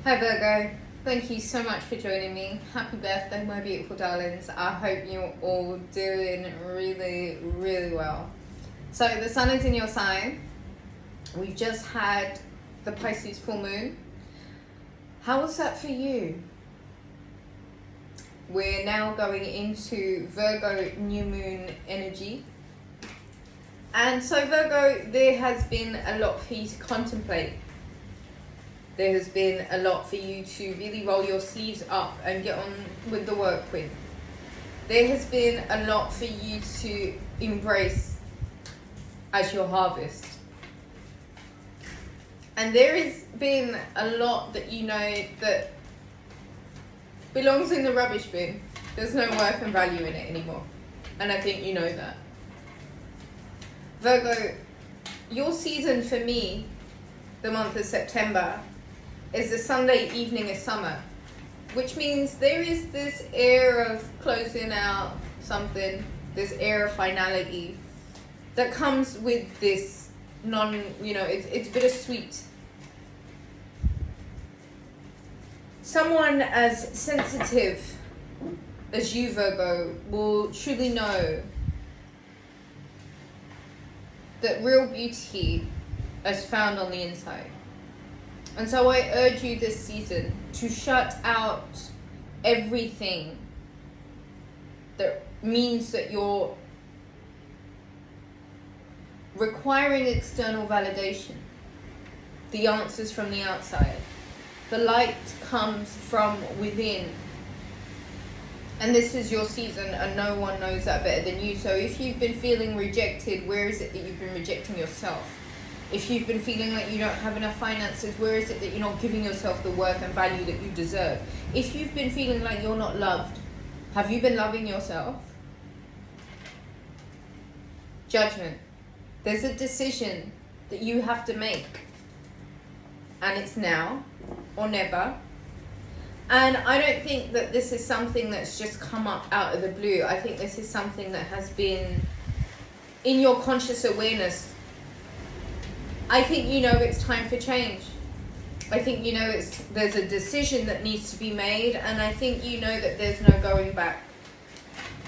Hi Virgo, thank you so much for joining me. Happy birthday, my beautiful darlings. I hope you're all doing really, really well. So the sun is in your sign. We've just had the Pisces full moon. How was that for you? We're now going into Virgo new moon energy. And so Virgo, there has been a lot for you to contemplate. There has been a lot for you to really roll your sleeves up and get on with the work with. There has been a lot for you to embrace as your harvest. And there has been a lot that you know that belongs in the rubbish bin. There's no worth and value in it anymore. And I think you know that. Virgo, your season for me, the month of September, is the Sunday evening of summer, which means there is this air of closing out something, this air of finality that comes with this it's bittersweet. Someone as sensitive as you, Virgo, will truly know that real beauty is found on the inside. And so I urge you this season to shut out everything that means that you're requiring external validation, the answers from the outside. The light comes from within. And this is your season, and no one knows that better than you. So if you've been feeling rejected, where is it that you've been rejecting yourself? If you've been feeling like you don't have enough finances, where is it that you're not giving yourself the worth and value that you deserve? If you've been feeling like you're not loved, have you been loving yourself? Judgment. There's a decision that you have to make. And it's now or never. And I don't think that this is something that's just come up out of the blue. I think this is something that has been in your conscious awareness. I think you know it's time for change. I think you know there's a decision that needs to be made, and I think you know that there's no going back.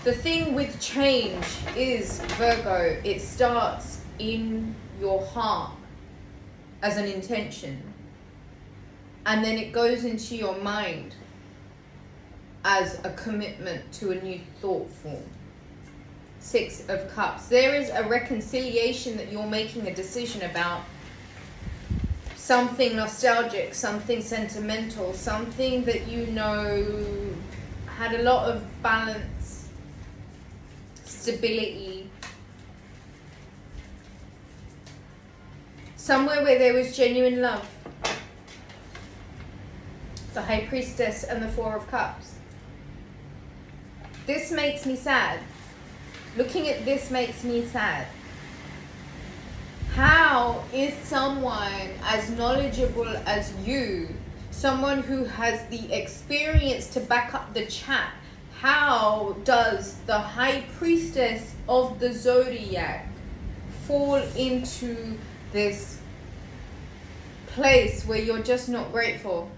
The thing with change is, Virgo, it starts in your heart as an intention, and then it goes into your mind as a commitment to a new thought form. 6 of Cups. There is a reconciliation that you're making a decision about. Something nostalgic, something sentimental, something that you know had a lot of balance, stability. Somewhere where there was genuine love. The High Priestess and the 4 of Cups. This makes me sad. Looking at this makes me sad. How is someone as knowledgeable as you, someone who has the experience to back up the chat, how does the High Priestess of the Zodiac fall into this place where you're just not grateful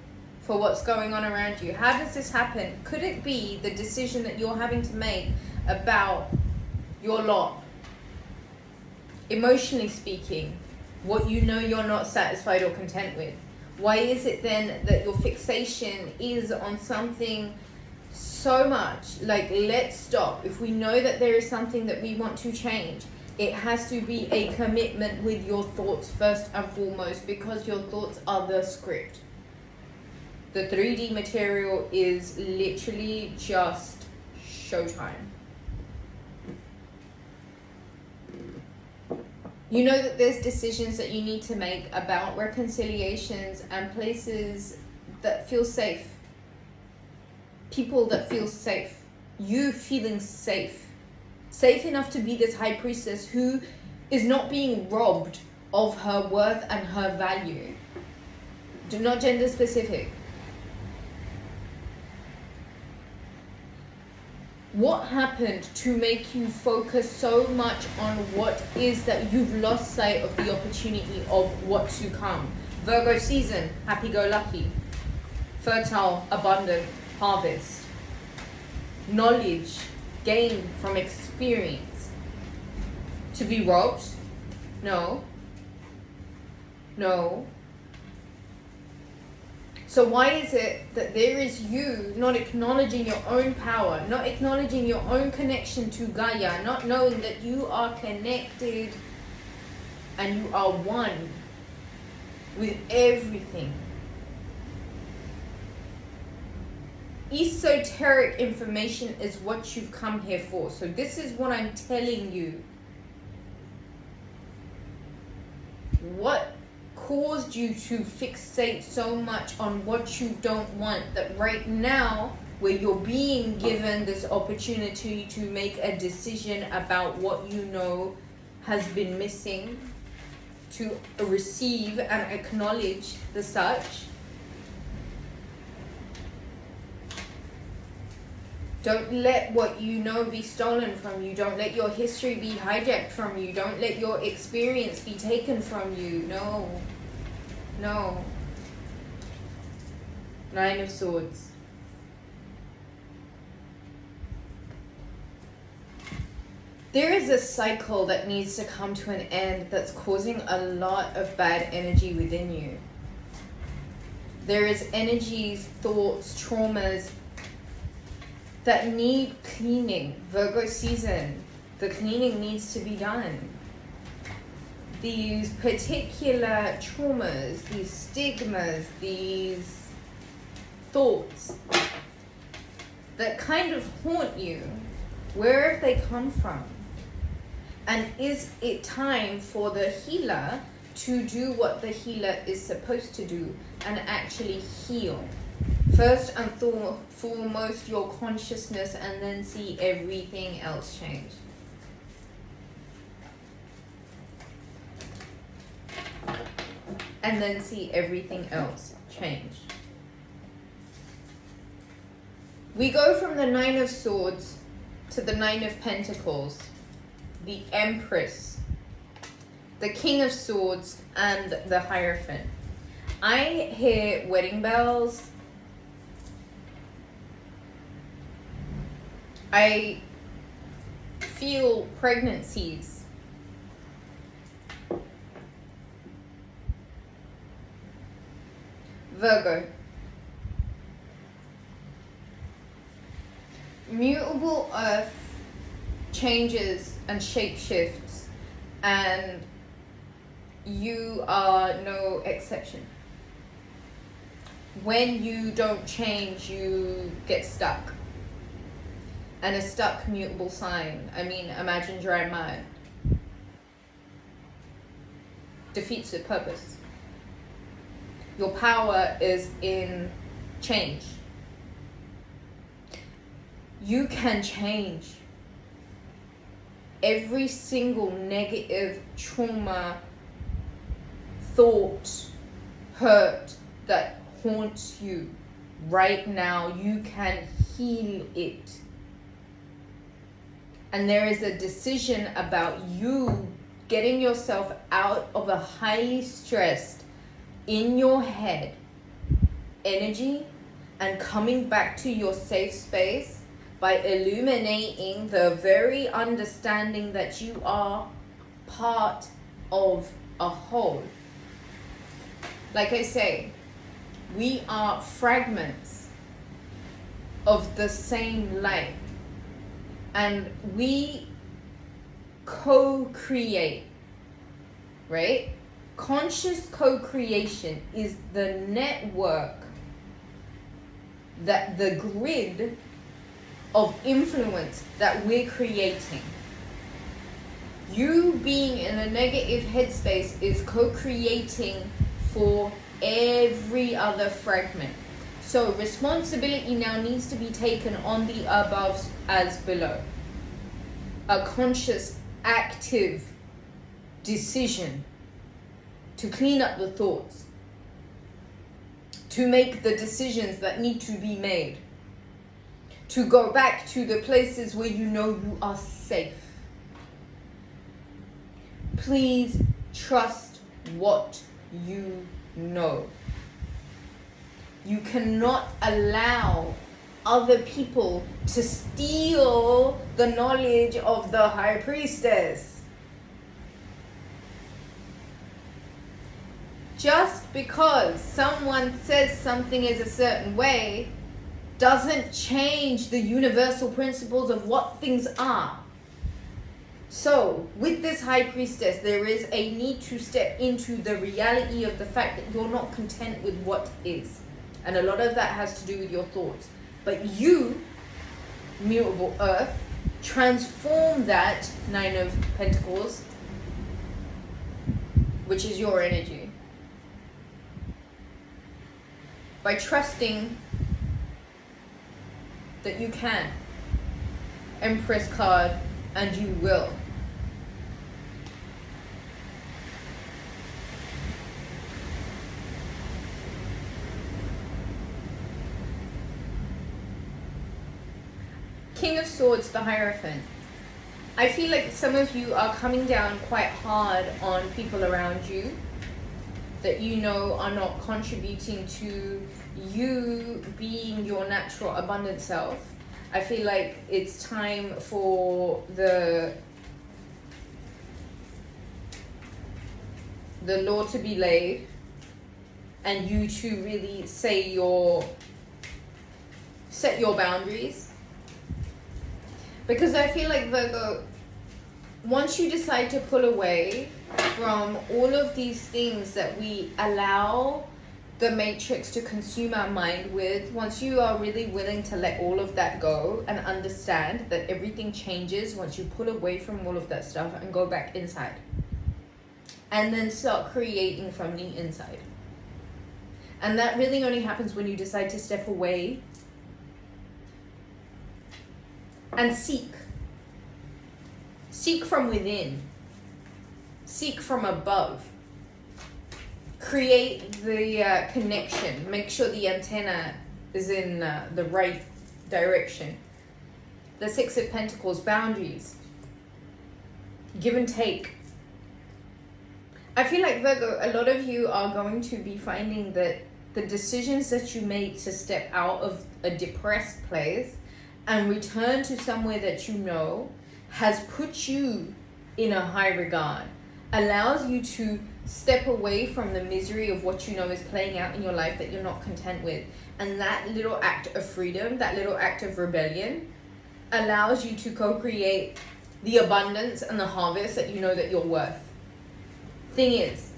for what's going on around you? How does this happen? Could it be the decision that you're having to make about your lot? Emotionally speaking, what you know you're not satisfied or content with. Why is it then that your fixation is on something so much like, let's stop? If we know that there is something that we want to change, it has to be a commitment with your thoughts first and foremost, because your thoughts are the script. The 3D material is literally just showtime. You know that there's decisions that you need to make about reconciliations and places that feel safe. People that feel safe. You feeling safe. Safe enough to be this High Priestess who is not being robbed of her worth and her value. Do not gender specific. What happened to make you focus so much on what is that you've lost sight of the opportunity of what to come? Virgo season, happy-go-lucky. fertile, abundant harvest. Knowledge gained from experience. To be robbed? No. No. So why is it that there is you not acknowledging your own power, not acknowledging your own connection to Gaia, not knowing that you are connected and you are one with everything? Esoteric information is what you've come here for. So this is what I'm telling you. What caused you to fixate so much on what you don't want, that right now, where you're being given this opportunity to make a decision about what you know has been missing, to receive and acknowledge the such, don't let what you know be stolen from you. Don't let your history be hijacked from you. Don't let your experience be taken from you. No. No. Nine of Swords. There is a cycle that needs to come to an end that's causing a lot of bad energy within you. There is energies, thoughts, traumas that need cleaning. Virgo season, the cleaning needs to be done. These particular traumas, these stigmas, these thoughts that kind of haunt you, where have they come from? And is it time for the healer to do what the healer is supposed to do and actually heal? First and foremost, your consciousness, and then see everything else change. And then see everything else change. We go from the Nine of Swords to the Nine of Pentacles, the Empress, the King of Swords, and the Hierophant. I hear wedding bells. I feel pregnancies. Virgo. Mutable earth changes and shapeshifts, and you are no exception. When you don't change, you get stuck. And a stuck mutable sign, I mean, imagine dry mud, defeats the purpose. Your power is in change. You can change. Every single negative trauma, thought, hurt that haunts you right now, you can heal it. And there is a decision about you getting yourself out of a highly stressed, in your head, energy, and coming back to your safe space by illuminating the very understanding that you are part of a whole. Like I say, we are fragments of the same light. And we co-create, right? Conscious co-creation is the network, that the grid of influence that we're creating. You being in a negative headspace is co-creating for every other fragment. So responsibility now needs to be taken on the above as below. A conscious, active decision to clean up the thoughts, to make the decisions that need to be made, to go back to the places where you know you are safe. Please trust what you know. You cannot allow other people to steal the knowledge of the High Priestess. Just because someone says something is a certain way doesn't change the universal principles of what things are. So, with this High Priestess, there is a need to step into the reality of the fact that you're not content with what is. And a lot of that has to do with your thoughts. But you, mutable earth, transform that Nine of Pentacles, which is your energy, by trusting that you can. Empress card, and you will. King of Swords, the Hierophant. I feel like some of you are coming down quite hard on people around you that you know are not contributing to you being your natural abundant self. I feel like it's time for the law to be laid and you to really set your boundaries. Because I feel like, Virgo, once you decide to pull away from all of these things that we allow the matrix to consume our mind with, once you are really willing to let all of that go and understand that everything changes once you pull away from all of that stuff and go back inside. And then start creating from the inside. And that really only happens when you decide to step away and seek. Seek from within. Seek from above. Create the connection. Make sure the antenna is in the right direction. The Six of Pentacles, boundaries. Give and take. I feel like, Virgo, a lot of you are going to be finding that the decisions that you make to step out of a depressed place and return to somewhere that you know has put you in a high regard, allows you to step away from the misery of what you know is playing out in your life that you're not content with. And that little act of freedom, that little act of rebellion, allows you to co-create the abundance and the harvest that you know that you're worth. Thing is,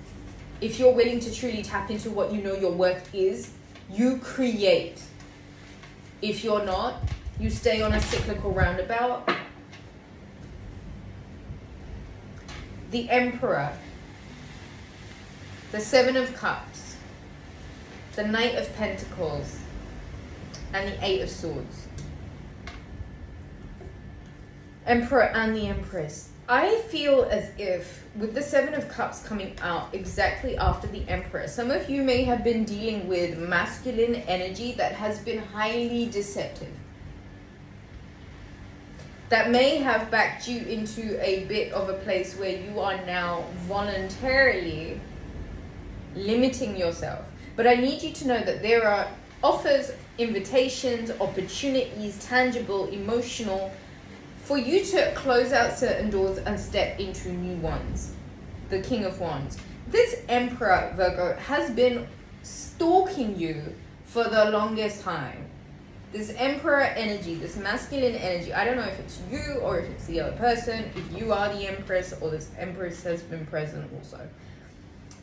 if you're willing to truly tap into what you know your worth is, you create. If you're not, you stay on a cyclical roundabout. The Emperor, the Seven of Cups, the Knight of Pentacles, and the Eight of Swords. Emperor and the Empress. I feel as if with the Seven of Cups coming out exactly after the Emperor, some of you may have been dealing with masculine energy that has been highly deceptive. That may have backed you into a bit of a place where you are now voluntarily limiting yourself. But I need you to know that there are offers, invitations, opportunities, tangible, emotional, for you to close out certain doors and step into new ones. The King of Wands. This Emperor, Virgo, has been stalking you for the longest time. This Emperor energy, this masculine energy, I don't know if it's you or if it's the other person, if you are the Empress or this Empress has been present also.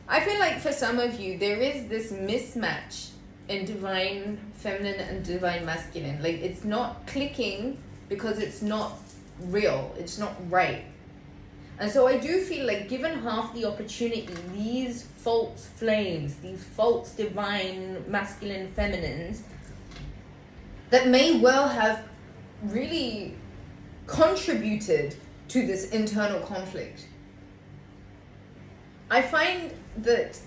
I feel like for some of you, there is this mismatch in divine feminine and divine masculine. Like, it's not clicking because it's not real, it's not right. And so I do feel like, given half the opportunity, these false flames, these false divine masculine feminines that may well have really contributed to this internal conflict. I find that,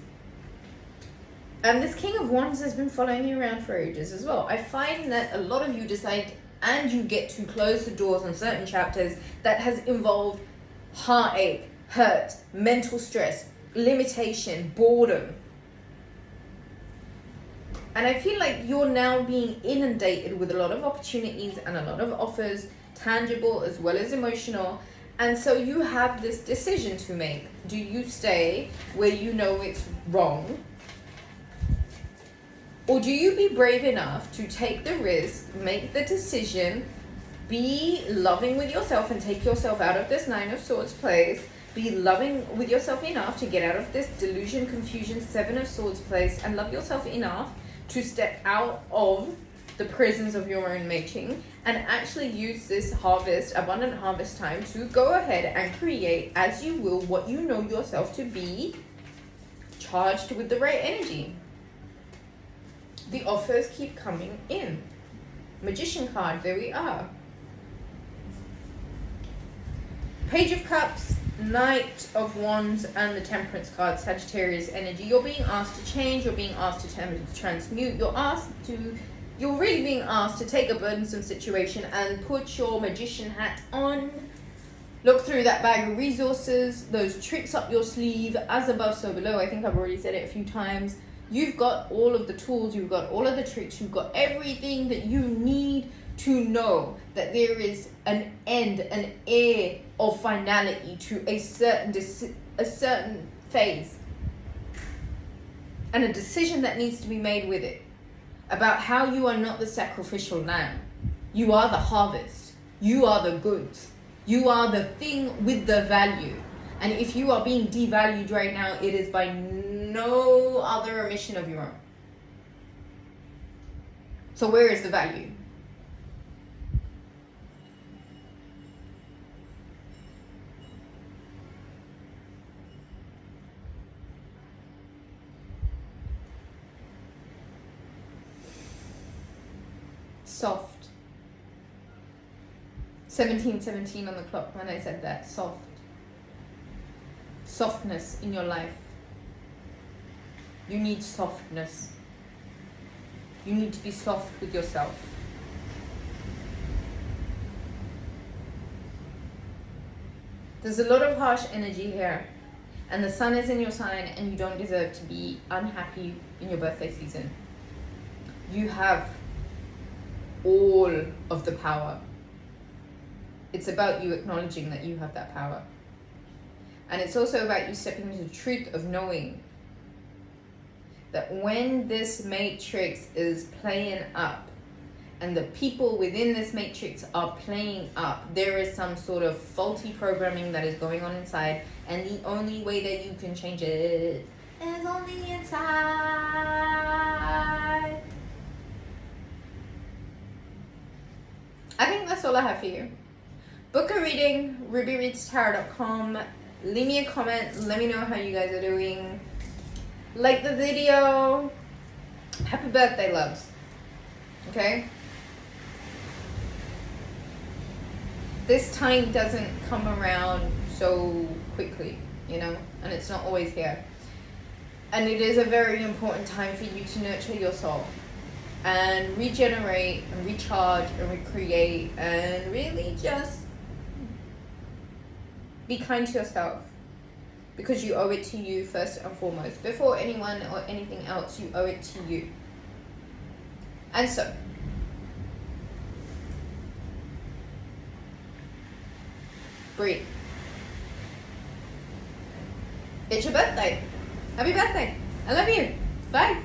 and this King of Wands has been following you around for ages as well. I find that a lot of you decide and you get to close the doors on certain chapters that has involved heartache, hurt, mental stress, limitation, boredom. And I feel like you're now being inundated with a lot of opportunities and a lot of offers, tangible as well as emotional. And so you have this decision to make. Do you stay where you know it's wrong? Or do you be brave enough to take the risk, make the decision, be loving with yourself and take yourself out of this Nine of Swords place, be loving with yourself enough to get out of this delusion, confusion, Seven of Swords place, and love yourself enough to step out of the prisons of your own making and actually use this harvest, abundant harvest time, to go ahead and create as you will what you know yourself to be, charged with the right energy. The offers keep coming in. Magician card, there we are. Page of Cups, Knight of Wands, and the Temperance card, Sagittarius energy. You're being asked to change, you're being asked to transmute, you're really being asked to take a burdensome situation and put your magician hat on. Look through that bag of resources, those tricks up your sleeve, as above, so below. I think I've already said it a few times. You've got all of the tools, you've got all of the tricks, you've got everything that you need to know that there is an end, an air of finality to a certain phase. And a decision that needs to be made with it. About how you are not the sacrificial lamb. You are the harvest. You are the goods. You are the thing with the value. And if you are being devalued right now, it is by no other omission of your own. So where is the value? Soft. 17:17 on the clock when I said that. Soft. Softness in your life. You need softness. You need to be soft with yourself. There's a lot of harsh energy here. And the sun is in your sign and you don't deserve to be unhappy in your birthday season. You have all of the power. It's about you acknowledging that you have that power. And it's also about you stepping into the truth of knowing that when this matrix is playing up and the people within this matrix are playing up, there is some sort of faulty programming that is going on inside, and the only way that you can change it is on the inside. I think that's all I have for you. Book a reading, rubyreadstarot.com. Leave me a comment. Let me know how you guys are doing. Like the video. Happy birthday, loves. Okay? This time doesn't come around so quickly, you know? And it's not always here. And it is a very important time for you to nurture your soul. And regenerate and recharge and recreate and really just be kind to yourself, because you owe it to you first and foremost. Before anyone or anything else, you owe it to you. And so, breathe. It's your birthday. Happy birthday. I love you. Bye.